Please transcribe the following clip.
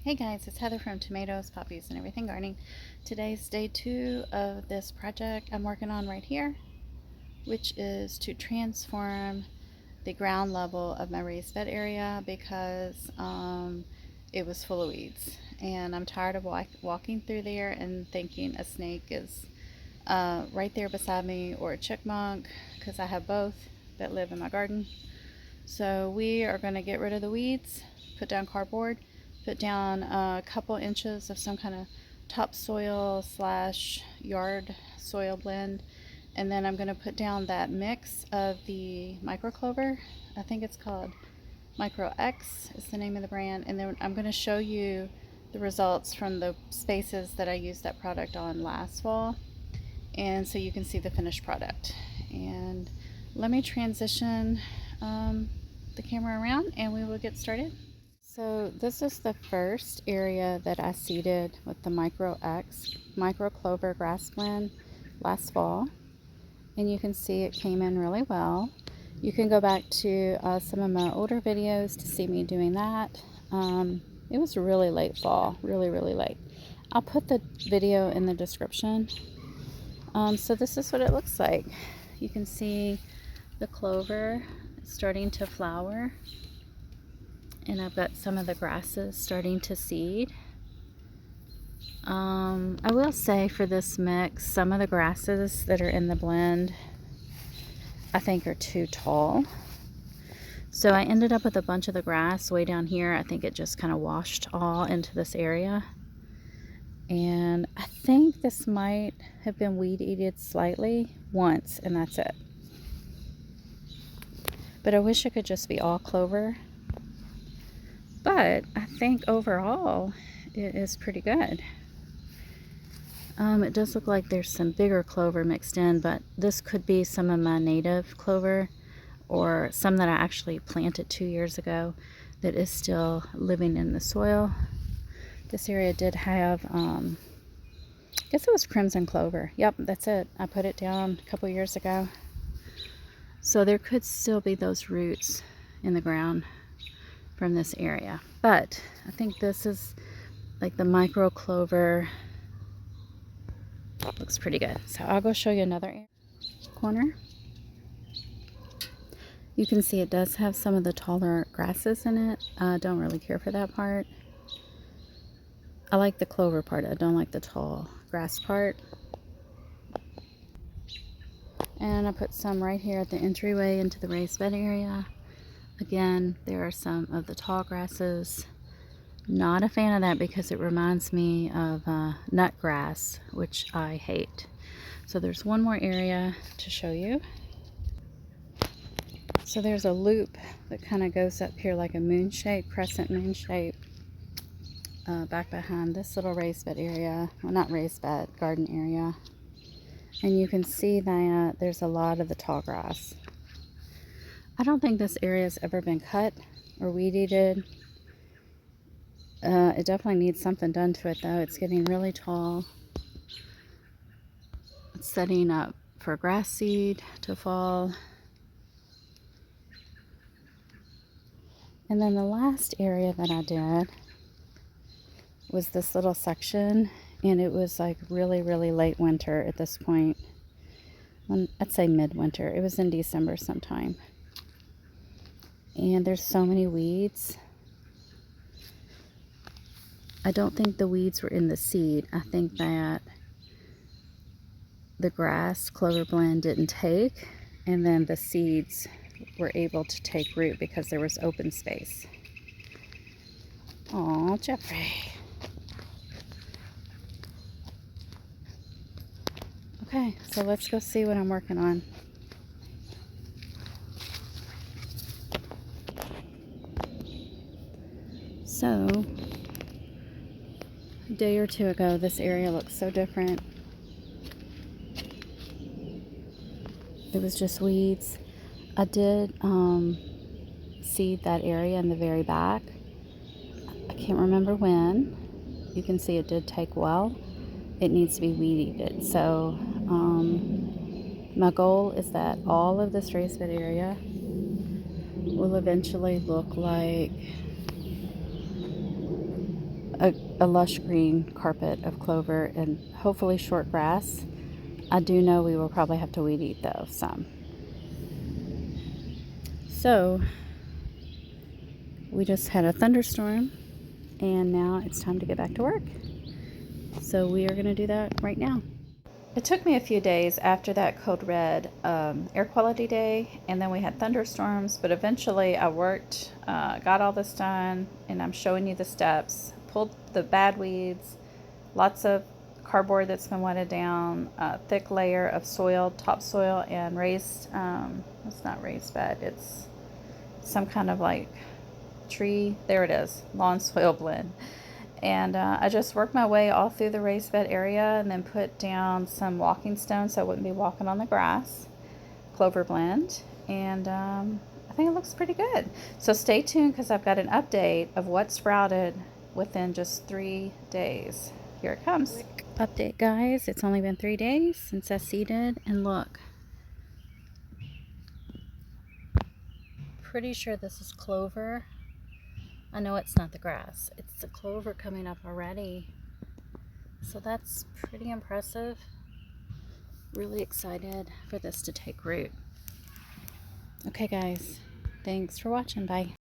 Hey guys, it's Heather from Tomatoes, Poppies, and Everything Gardening. Today's day 2 of this project I'm working on right here, which is to transform the ground level of my raised bed area because it was full of weeds. And I'm tired of walking through there and thinking a snake is right there beside me or a chipmunk, because I have both that live in my garden. So we are going to get rid of the weeds, put down cardboard, put down a couple inches of some kind of topsoil slash yard soil blend, and then I'm going to put down that mix of the microclover. I think it's called Micro X is the name of the brand, and then I'm going to show you the results from the spaces that I used that product on last fall, and so you can see the finished product. And let me transition the camera around and we will get started. So this is the first area that I seeded with the Microclover grass blend last fall, and you can see it came in really well. You can go back to some of my older videos to see me doing that. It was really late fall, really late. I'll put the video in the description. So this is what it looks like. You can see the clover starting to flower, and I've got some of the grasses starting to seed. I will say for this mix, some of the grasses that are in the blend I think are too tall. So I ended up with a bunch of the grass way down here. I think it just kind of washed all into this area. And I think this might have been weed eated slightly once, and that's it. But I wish it could just be all clover. But I think overall it is pretty good. It does look like there's some bigger clover mixed in, but this could be some of my native clover or some that I actually planted 2 years ago that is still living in the soil. This area did have, I guess it was crimson clover. Yep, that's it. I put it down a couple years ago. So there could still be those roots in the ground from this area. But I think this is like the micro-clover. Looks pretty good. So I'll go show you another corner. You can see it does have some of the taller grasses in it. I don't really care for that part. I like the clover part. I don't like the tall grass part. And I put some right here at the entryway into the raised bed area. Again, there are some of the tall grasses. Not a fan of that because it reminds me of nut grass, which I hate. So there's one more area to show you. So there's a loop that kind of goes up here like a moon shape, crescent moon shape, back behind this little raised bed area. Well, not raised bed, garden area. And you can see that there's a lot of the tall grass. I don't think this area has ever been cut or weed eated. It definitely needs something done to it though. It's getting really tall. It's setting up for grass seed to fall. And then the last area that I did was this little section, and it was like really late winter at this point. I'd say midwinter. It was in December sometime. And there's so many weeds. I don't think the weeds were in the seed. I think that the grass clover blend didn't take, and then the seeds were able to take root because there was open space. Oh, Jeffrey. Okay, so let's go see what I'm working on. So, a day or two ago, this area looked so different. It was just weeds. I did seed that area in the very back. I can't remember when. You can see it did take well. It needs to be weed eated. So my goal is that all of this raised bed area will eventually look like a lush green carpet of clover and hopefully short grass. I do know we will probably have to weed eat though, some. So we just had a thunderstorm and now it's time to get back to work. So we are going to do that right now. It took me a few days after that code red air quality day, and then we had thunderstorms, but eventually I worked, got all this done, and I'm showing you the steps. Pulled the bad weeds, lots of cardboard that's been wetted down, a thick layer of soil, topsoil, and raised, it's not raised bed, it's some kind of like tree, there it is, lawn soil blend. And I just worked my way all through the raised bed area and then put down some walking stones so I wouldn't be walking on the grass, clover blend, and I think it looks pretty good. So stay tuned because I've got an update of what sprouted within just 3 days. Here it comes. Quick update, guys. It's only been 3 days since I seeded, and look. Pretty sure this is clover. I know it's not the grass. It's the clover coming up already. So that's pretty impressive. Really excited for this to take root. Okay, guys. Thanks for watching. Bye.